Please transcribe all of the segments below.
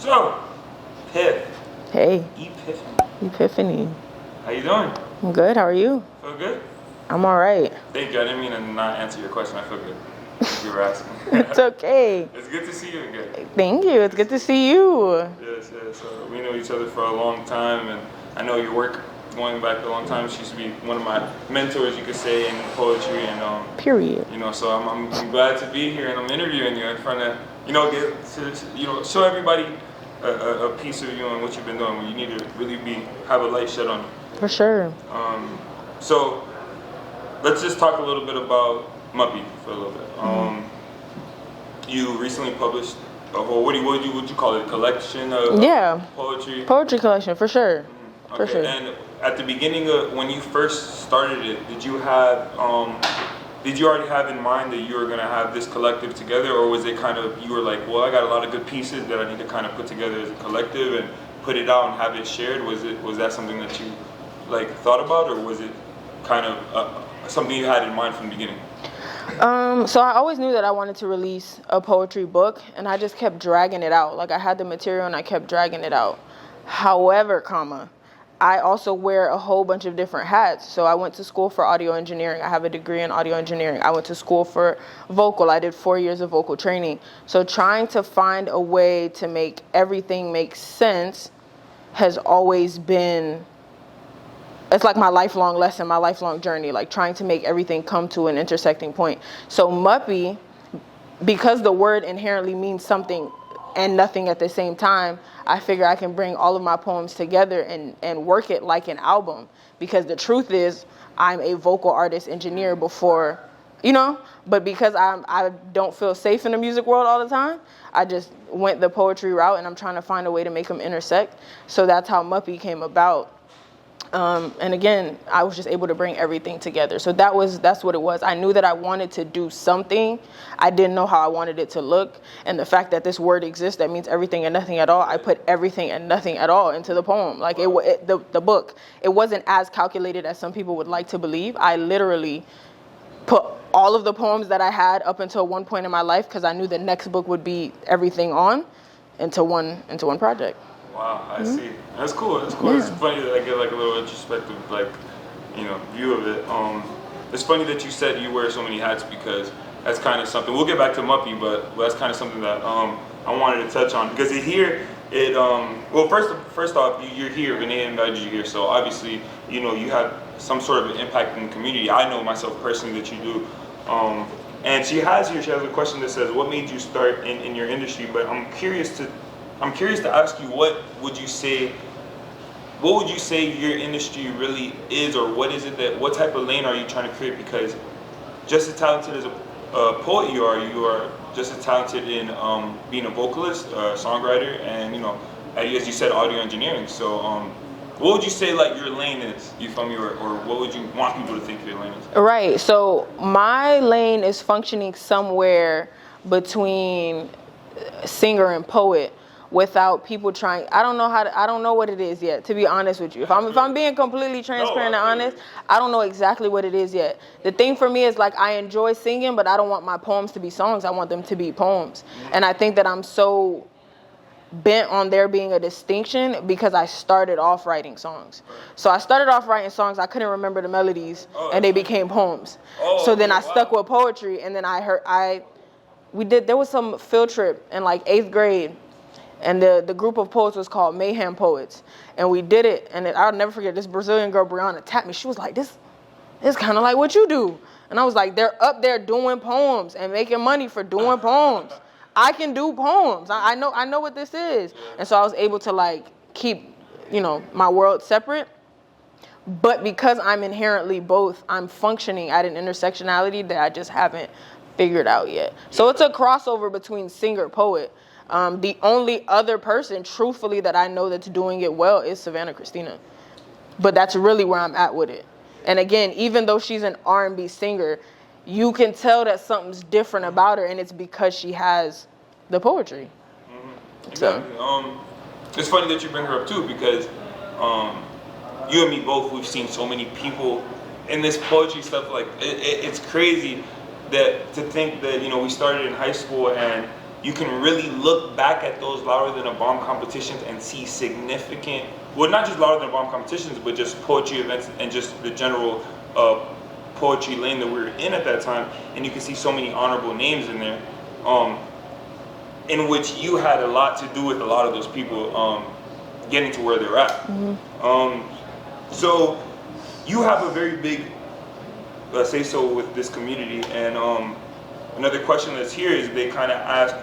So, Piph. Hey. Epiphany. How you doing? I'm good. How are you? Feel good? I'm all right. Thank you. I didn't mean to not answer your question. I feel good. You were asking. It's okay. It's good to see you again. Thank you. It's good to see you. Yes. So we know each other for a long time, and I know your work going back a long time. She used to be one of my mentors, you could say, in poetry and Period. You know, so I'm glad to be here, and I'm interviewing you in front of get to show everybody a piece of you and what you've been doing. When you need to really have a light shed on you. For sure. So let's just talk a little bit about MUPPY for a little bit. You recently published a whole would you call it, a collection of poetry? Poetry collection, for sure. Okay. For sure. And at the beginning of when you first started it, did you already have in mind that you were gonna have this collective together, or was it kind of you were like, well, I got a lot of good pieces that I need to kind of put together as a collective and put it out and have it shared? Was that something that you thought about, or was it kind of something you had in mind from the beginning? So I always knew that I wanted to release a poetry book, and I just kept dragging it out. Like, I had the material and I kept dragging it out. However, I also wear a whole bunch of different hats. So I went to school for audio engineering. I have a degree in audio engineering. I went to school for vocal. I did 4 years of vocal training. So trying to find a way to make everything make sense has always been, it's like my lifelong lesson, my lifelong journey, like trying to make everything come to an intersecting point. So MUPPY, because the word inherently means something and nothing at the same time, I figure I can bring all of my poems together and work it like an album. Because the truth is, I'm a vocal artist engineer before, but because I don't feel safe in the music world all the time, I just went the poetry route, and I'm trying to find a way to make them intersect. So that's how MUPPY came about. And again, I was just able to bring everything together. So that's what it was. I knew that I wanted to do something. I didn't know how I wanted it to look. And the fact that this word exists, that means everything and nothing at all. I put everything and nothing at all into the poem. Like the book, it wasn't as calculated as some people would like to believe. I literally put all of the poems that I had up until one point in my life, because I knew the next book would be everything into one project. Wow, I see. That's cool. Yeah. It's funny that I get a little introspective, view of it. It's funny that you said you wear so many hats, because that's kind of something. We'll get back to MUPPY, but that's kind of something that I wanted to touch on, because well, first off, you're here. Renee invited you here, so obviously, you have some sort of impact in the community. I know myself personally that you do. And she has a question that says, "What made you start in your industry?" But I'm curious to ask you, what would you say your industry really is, or what type of lane are you trying to create? Because just as talented as a poet you are just as talented in being a vocalist, songwriter, and as you said, audio engineering. So what would you say your lane is? You feel me, or what would you want people to think your lane is? Right. So my lane is functioning somewhere between singer and poet, without people trying. I don't know what it is yet, to be honest with you. If I'm being completely transparent and honest, I don't know exactly what it is yet. The thing for me is, I enjoy singing, but I don't want my poems to be songs. I want them to be poems. And I think that I'm so bent on there being a distinction because I started off writing songs. So I started off writing songs, I couldn't remember the melodies, and they became poems. So then I stuck with poetry, and then there was some field trip in 8th grade, and the group of poets was called Mayhem Poets. And we did it, and I'll never forget, this Brazilian girl, Brianna, tapped me. She was like, this is kind of like what you do. And I was like, they're up there doing poems and making money for doing poems. I can do poems. I know what this is. And so I was able to keep, my world separate. But because I'm inherently both, I'm functioning at an intersectionality that I just haven't figured out yet. So it's a crossover between singer-poet. The only other person, truthfully, that I know that's doing it well is Savannah Christina. But that's really where I'm at with it. And again, even though she's an R&B singer, you can tell that something's different about her, and it's because she has the poetry. Mm-hmm. Exactly. So, it's funny that you bring her up too, because you and me both, we've seen so many people in this poetry stuff. It's crazy that to think that we started in high school, and you can really look back at those Louder Than a Bomb competitions and see significant, well, not just Louder Than a Bomb competitions, but just poetry events and just the general poetry lane that we were in at that time. And you can see so many honorable names in there, in which you had a lot to do with a lot of those people getting to where they're at. So you have a very big say so with this community, and another question that's here is they kind of ask,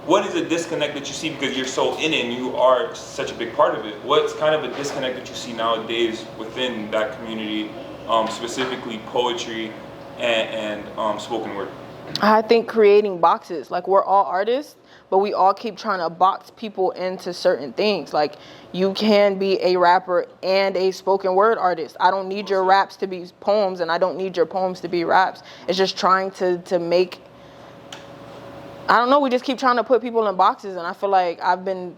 what is a disconnect that you see, because you're so in it and you are such a big part of it? What's kind of a disconnect that you see nowadays within that community, specifically poetry and spoken word? I think creating boxes. Like, we're all artists, but we all keep trying to box people into certain things. Like, you can be a rapper and a spoken word artist. I don't need your raps to be poems, and I don't need your poems to be raps. It's just trying to make, I don't know, we just keep trying to put people in boxes, and I feel like I've been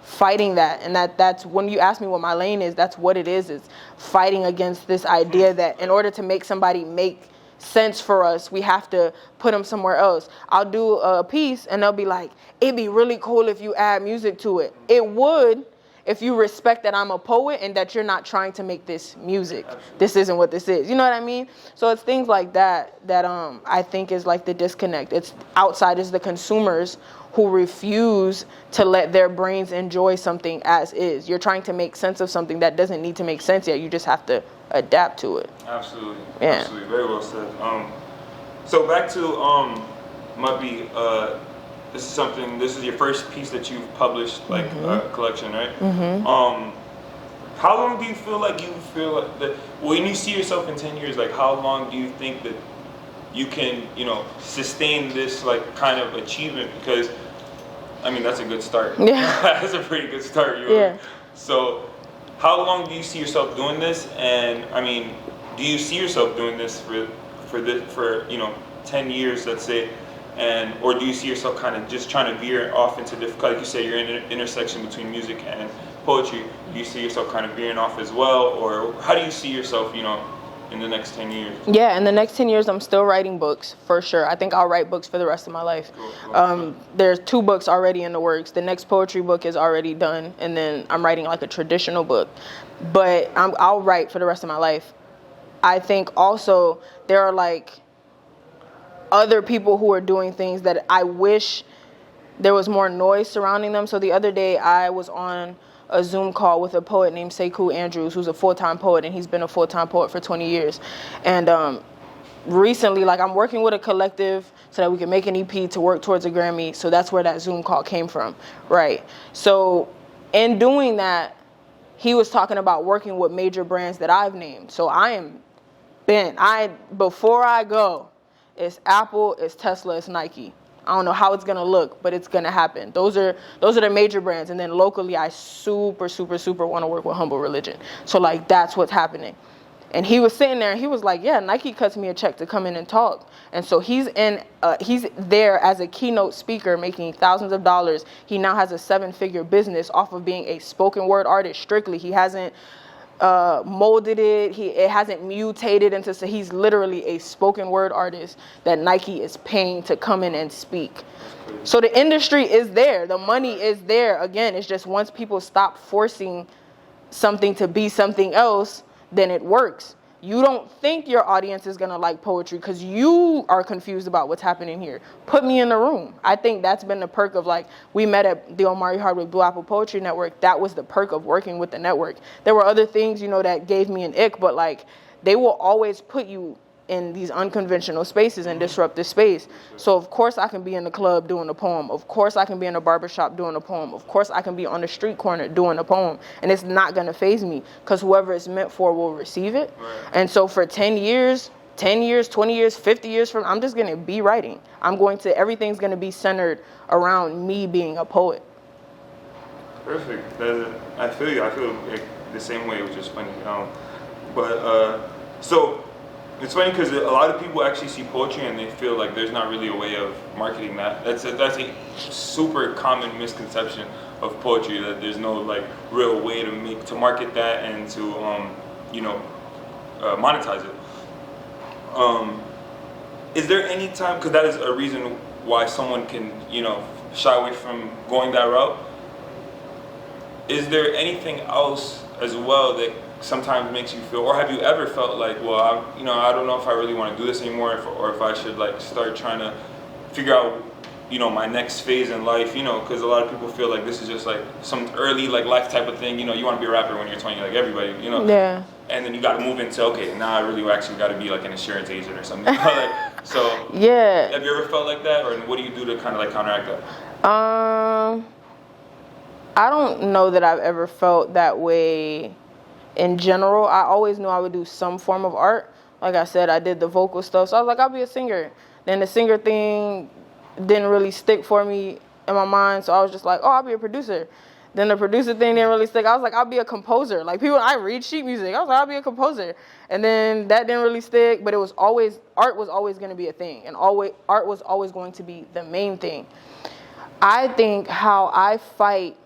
fighting that. And that's when you ask me what my lane is, that's what it is. It's fighting against this idea that in order to make somebody make sense for us, we have to put them somewhere else. I'll do a piece and they'll be like, it'd be really cool if you add music to it. It would, if you respect that I'm a poet and that you're not trying to make this music. This isn't what this is. You know what I mean? So it's things like that I think is like the disconnect. It's outside is the consumers who refuse to let their brains enjoy something as is. You're trying to make sense of something that doesn't need to make sense yet. You just have to adapt to it. Absolutely. Yeah. Absolutely. Very well said. So back to MUPPY. This is your first piece that you've published, like collection, right? How long do you feel like that when you see yourself in 10 years, like how long do you think that you can, sustain this like kind of achievement? Because I mean, that's a good start. Yeah. That's a pretty good start. Yeah. So how long do you see yourself doing this? And I mean, do you see yourself doing this for 10 years, let's say? Or do you see yourself kind of just trying to veer off into different, like you say, you're in an intersection between music and poetry. Do you see yourself kind of veering off as well? Or how do you see yourself, in the next 10 years? Yeah, in the next 10 years, I'm still writing books, for sure. I think I'll write books for the rest of my life. Cool. There's 2 books already in the works. The next poetry book is already done, and then I'm writing like a traditional book. But I'll write for the rest of my life. I think also there are like other people who are doing things that I wish there was more noise surrounding them. So the other day I was on a Zoom call with a poet named Sekou Andrews, who's a full-time poet, and he's been a full-time poet for 20 years. And recently, like, I'm working with a collective so that we can make an EP to work towards a Grammy. So that's where that Zoom call came from, right? So in doing that, he was talking about working with major brands that I've named. So I am bent. Before I go, it's Apple, it's Tesla, it's Nike. I don't know how it's gonna look, but it's gonna happen. Those are the major brands. And then locally, I super want to work with Humble Religion. So like, that's what's happening. And he was sitting there and he was like, yeah, Nike cuts me a check to come in and talk. And so he's there as a keynote speaker making thousands of dollars. He now has a 7-figure business off of being a spoken word artist strictly. He hasn't molded it. It hasn't mutated into, so he's literally a spoken word artist that Nike is paying to come in and speak. So the industry is there. The money is there. Again, it's just once people stop forcing something to be something else, then it works. You don't think your audience is going to like poetry because you are confused about what's happening here. Put me in the room. I think that's been the perk of, like, we met at the Omari Hardwick Blue Apple Poetry Network. That was the perk of working with the network. There were other things, that gave me an ick, but like, they will always put you in these unconventional spaces and disrupt this space. So of course I can be in the club doing a poem. Of course I can be in a barbershop doing a poem. Of course I can be on the street corner doing a poem. And it's not gonna faze me because whoever it's meant for will receive it. Right. And so for 10 years, 20 years, 50 years from, I'm just gonna be writing. Everything's gonna be centered around me being a poet. Perfect. I feel you. I feel like the same way, which is funny. So it's funny because a lot of people actually see poetry and they feel like there's not really a way of marketing that. That's a super common misconception of poetry, that there's no like real way to market that and to monetize it. Is there any time, because that is a reason why someone can, shy away from going that route. Is there anything else as well that sometimes makes you feel, or have you ever felt like, well, I don't know if I really want to do this anymore, or if I should like start trying to figure out, my next phase in life, because a lot of people feel like this is just like some early like life type of thing, you want to be a rapper when you're 20, like everybody, Yeah. And then you got to move into, okay, now I really actually got to be like an insurance agent or something. So Yeah. have you ever felt like that, or what do you do to kind of like counteract that? I don't know that I've ever felt that way in general. I always knew I would do some form of art. Like I said, I did the vocal stuff, so I was like, I'll be a singer. Then the singer thing didn't really stick for me in my mind, so I was just like, oh, I'll be a producer. Then the producer thing didn't really stick. I was like, I'll be a composer. Like I read sheet music. I was like, I'll be a composer. And then that didn't really stick, but art was always going to be a thing, and art was always going to be the main thing. I think how I fight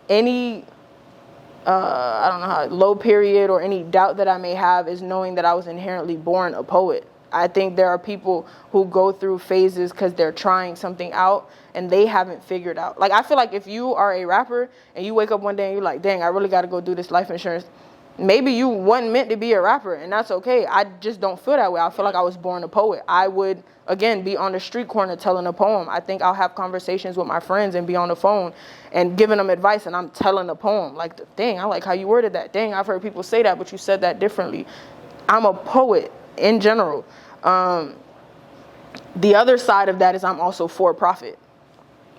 any I don't know how, low period or any doubt that I may have is knowing that I was inherently born a poet. I think there are people who go through phases because they're trying something out and they haven't figured out. Like, I feel like if you are a rapper and you wake up one day and you're like, dang, I really got to go do this life insurance, maybe you weren't meant to be a rapper, and that's okay. I just don't feel that way. I feel like I was born a poet. I would, again, be on the street corner telling a poem. I think I'll have conversations with my friends and be on the phone and giving them advice, and I'm telling a poem. Like, dang, I like how you worded that. Dang, I've heard people say that, but you said that differently. I'm a poet in general. The other side of that is I'm also for profit.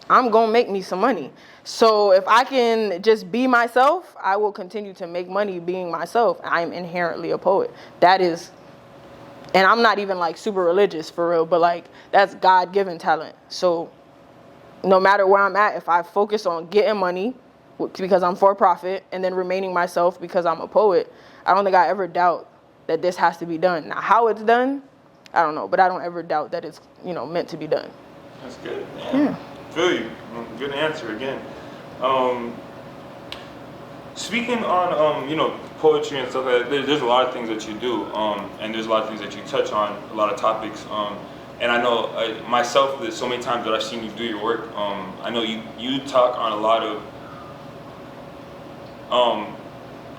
I'm going to make me some money. So if I can just be myself, I will continue to make money being myself. I'm inherently a poet. That is, and I'm not even like super religious for real, but like that's God-given talent. So no matter where I'm at, if I focus on getting money because I'm for profit and then remaining myself because I'm a poet, I don't think I ever doubt that this has to be done. Now, how it's done, I don't know, but I don't ever doubt that it's, meant to be done. That's good. Yeah. Feel you. Good answer again. Speaking on, poetry and stuff like that, there's a lot of things that you do, and there's a lot of things that you touch on, a lot of topics. And I know myself, there's so many times that I've seen you do your work. I know you talk on a lot of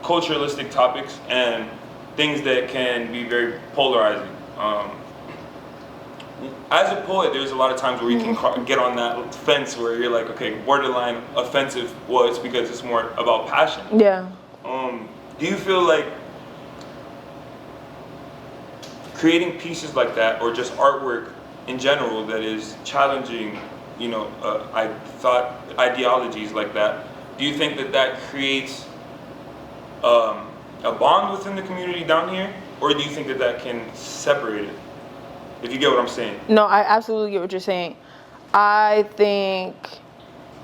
culturalistic topics and things that can be very polarizing. As a poet, there's a lot of times where you can get on that fence where you're like, okay, borderline offensive. Well, it's because it's more about passion. Yeah. Do you feel like creating pieces like that, or just artwork in general that is challenging, ideologies like that, do you think that creates a bond within the community down here, or do you think that can separate it? If you get what I'm saying. No, I absolutely get what you're saying. I think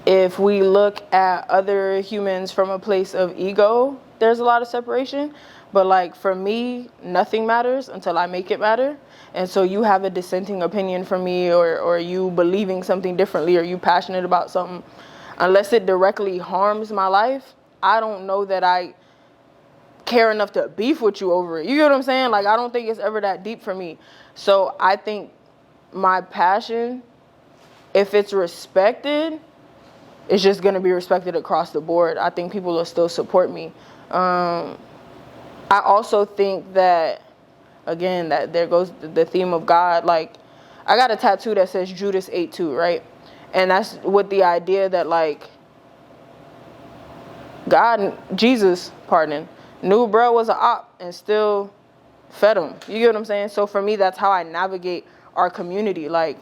if we look at other humans from a place of ego, there's a lot of separation. But like for me, nothing matters until I make it matter. And so you have a dissenting opinion from me, or you believing something differently, or you passionate about something, unless it directly harms my life, I don't know that I care enough to beef with you over it. You get what I'm saying? Like, I don't think it's ever that deep for me. So I think my passion, if it's respected, it's just going to be respected across the board. I think people will still support me. I also think that, again, that there goes the theme of God. Like, I got a tattoo that says Judas 8-2, right? And that's with the idea that, like, Jesus, knew bro was an op and still fed him. You get what I'm saying? So for me, that's how I navigate our community. Like,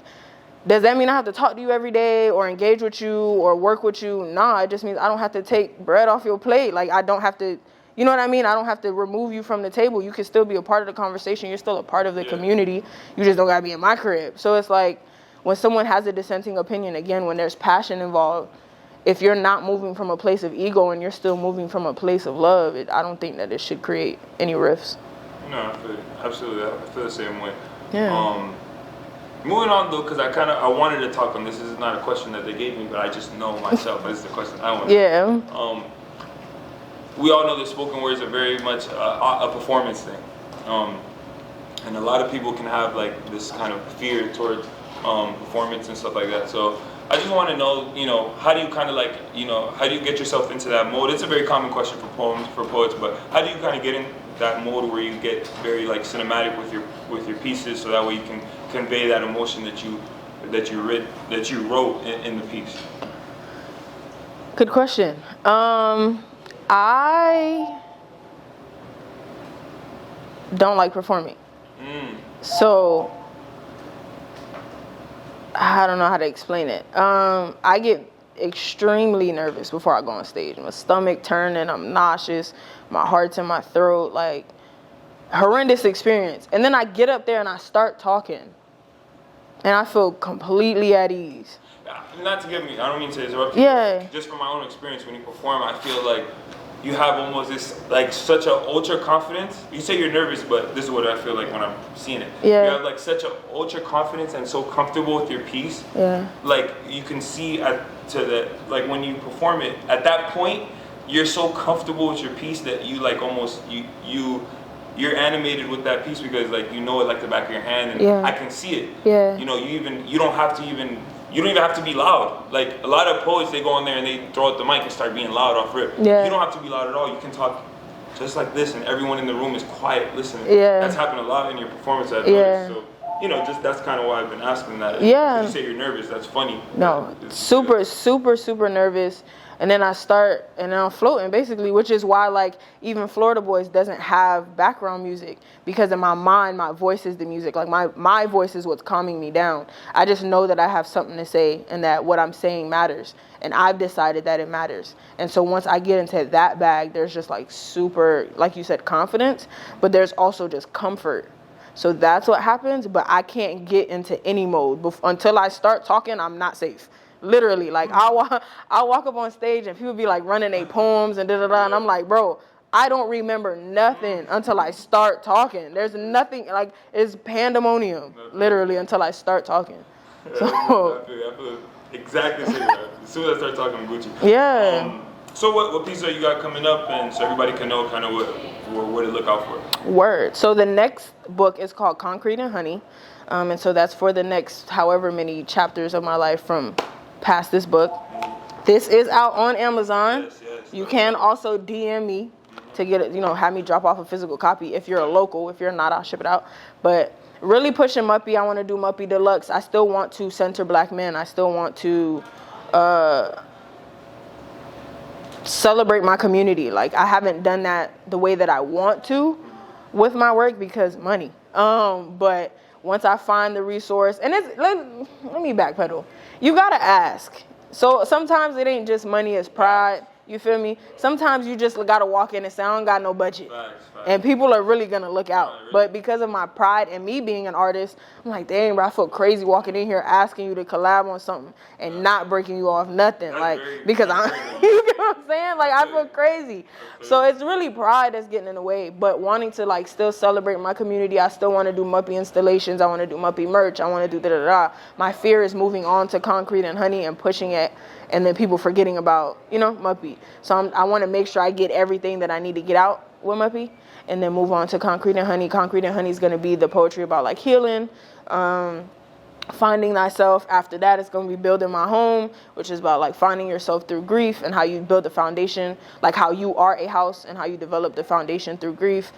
does that mean I have to talk to you every day or engage with you or work with you? Nah, it just means I don't have to take bread off your plate. Like, I don't have to, you know what I mean? I don't have to remove you from the table. You can still be a part of the conversation. You're still a part of the community. You just don't gotta be in my crib. So it's like, when someone has a dissenting opinion, again, when there's passion involved, if you're not moving from a place of ego and you're still moving from a place of love, I don't think that it should create any rifts. No, I feel absolutely. I feel the same way. Yeah. Moving on though, because I wanted to talk on this. This is not a question that they gave me, but I just know myself. This is the question I want. Yeah. We all know that spoken words are very much a performance thing, and a lot of people can have like this kind of fear towards performance and stuff like that. So I just want to know, you know, how do you kind of like, you know, how do you get yourself into that mode? It's a very common question for poets, but how do you kind of get in that mode where you get very like cinematic with your pieces, so that way you can convey that emotion that you wrote in the piece? Good question. I don't like performing. So I don't know how to explain it. I get extremely nervous before I go on stage. My stomach turning, I'm nauseous, my heart's in my throat, like horrendous experience. And then I get up there and I start talking and I feel completely at ease. Not to get me, I don't mean to interrupt you. Yeah. Just from my own experience, when you perform, I feel like you have almost this, like, such a ultra confidence. You say you're nervous, but this is what I feel like when I'm seeing it. Yeah. You have like such a ultra confidence and so comfortable with your piece. Yeah. Like you can see like when you perform it, at that point, you're so comfortable with your piece that you like almost you're animated with that piece, because like you know it like the back of your hand, and yeah. I can see it. Yeah. You know, you don't even have to be loud. Like a lot of poets, they go on there and they throw out the mic and start being loud off rip. Yeah. You don't have to be loud at all. You can talk just like this, and everyone in the room is quiet listening. Yeah. That's happened a lot in your performance. I've Yeah. noticed. So, you know, just that's kind of why I've been asking that. Yeah. You say you're nervous. That's funny. No, super nervous. And then I start, and then I'm floating basically, which is why like even Florida Boys doesn't have background music, because in my mind, my voice is the music. Like my voice is what's calming me down. I just know that I have something to say and that what I'm saying matters. And I've decided that it matters. And so once I get into that bag, there's just like super, like you said, confidence, but there's also just comfort. So that's what happens, but I can't get into any mode. Until I start talking, I'm not safe. Literally, like I'll walk up on stage and people be like running their poems and da-da-da, and I'm like, bro, I don't remember nothing until I start talking. There's nothing, like, it's pandemonium, literally, until I start talking. So I feel exactly the same. As soon as I start talking, I'm Gucci. Yeah. So what pieces are you got coming up, and so everybody can know kind of what to look out for? Word. So the next book is called Concrete and Honey, and so that's for the next however many chapters of my life from past this book. This is out on Amazon. Yes, you can also DM me to get it, have me drop off a physical copy if you're a local. If you're not, I'll ship it out. But really pushing MUPPY. I want to do MUPPY Deluxe. I still want to center Black men. I still want to celebrate my community. Like, I haven't done that the way that I want to with my work because money. But once I find the resource, and let me backpedal. You gotta ask. So sometimes it ain't just money, it's pride. You feel me? Sometimes you just gotta walk in and say, I don't got no budget. Facts. And people are really gonna look out. But because of my pride and me being an artist, I'm like, dang, bro, I feel crazy walking in here asking you to collab on something and not breaking you off nothing. Because I'm, you get what I'm saying? Like, I feel crazy. So it's really pride that's getting in the way. But wanting to, like, still celebrate my community, I still want to do MUPPY installations. I want to do MUPPY merch. I want to do da-da-da. My fear is moving on to Concrete and Honey and pushing it, and then people forgetting about, MUPPY. So I want to make sure I get everything that I need to get out with MUPPY, and then move on to Concrete and Honey. Concrete and Honey is going to be the poetry about, like, healing, finding thyself. After that, it's going to be building my home, which is about, like, finding yourself through grief and how you build the foundation, like how you are a house and how you develop the foundation through grief.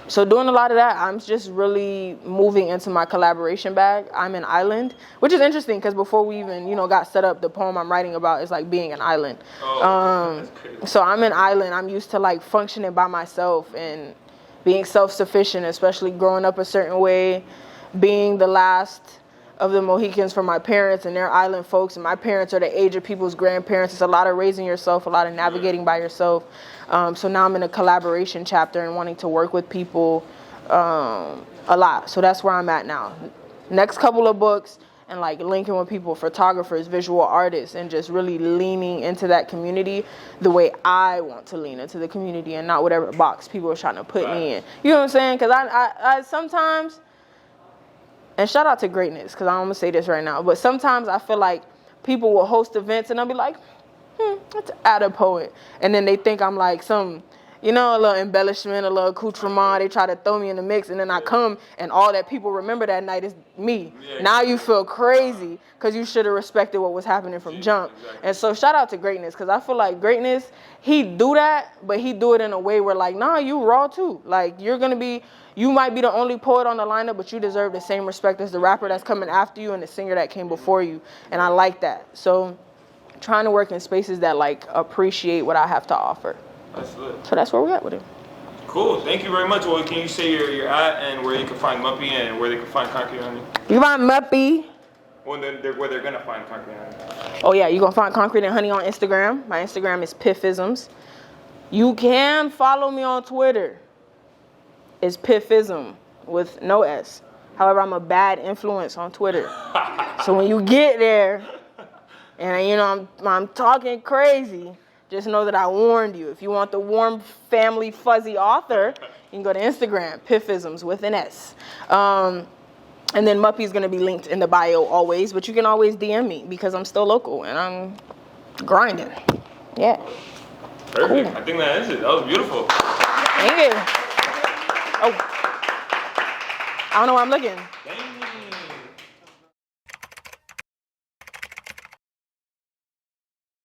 So doing a lot of that. I'm just really moving into my collaboration bag. I'm an island, which is interesting because before we even, got set up, the poem I'm writing about is like being an island. So I'm an island. I'm used to like functioning by myself and being self-sufficient, especially growing up a certain way, being the last of the Mohicans for my parents, and they're island folks, and my parents are the age of people's grandparents. It's a lot of raising yourself, a lot of navigating by yourself. So now I'm in a collaboration chapter and wanting to work with people a lot. So that's where I'm at now. Next couple of books and like linking with people, photographers, visual artists, and just really leaning into that community the way I want to lean into the community and not whatever box people are trying to put me in. You know what I'm saying? Because I sometimes, and shout out to greatness, because I'm going to say this right now, but sometimes I feel like people will host events and I'll be like, let's add a poet. And then they think I'm like some you know, a little embellishment, a little accoutrement. They try to throw me in the mix, and then I come, and all that people remember that night is me. Yeah, now you feel crazy because you should have respected what was happening from jump. Exactly. And so shout out to greatness, because I feel like greatness, he do that, but he do it in a way where like, nah, you raw too. Like you might be the only poet on the lineup, but you deserve the same respect as the rapper that's coming after you and the singer that came before you. And I like that. So trying to work in spaces that like appreciate what I have to offer. That's lit. So that's where we're at with it. Cool. Thank you very much. Well, can you say your at and where you can find MUPPY and where they can find Concrete Honey? You find MUPPY. Well, then where they're gonna find Concrete Honey. Oh yeah, you're gonna find Concrete and Honey on Instagram. My Instagram is Piphisms. You can follow me on Twitter. It's Piphism with no S. However, I'm a bad influence on Twitter. So when you get there, and you know I'm talking crazy, just know that I warned you. If you want the warm, family, fuzzy author, you can go to Instagram, Piphisms with an S. And then MUPPY is going to be linked in the bio always, but you can always DM me because I'm still local and I'm grinding. Yeah. Perfect. Cool. I think that is it. That was beautiful. Thank you. Oh. I don't know where I'm looking. Damn.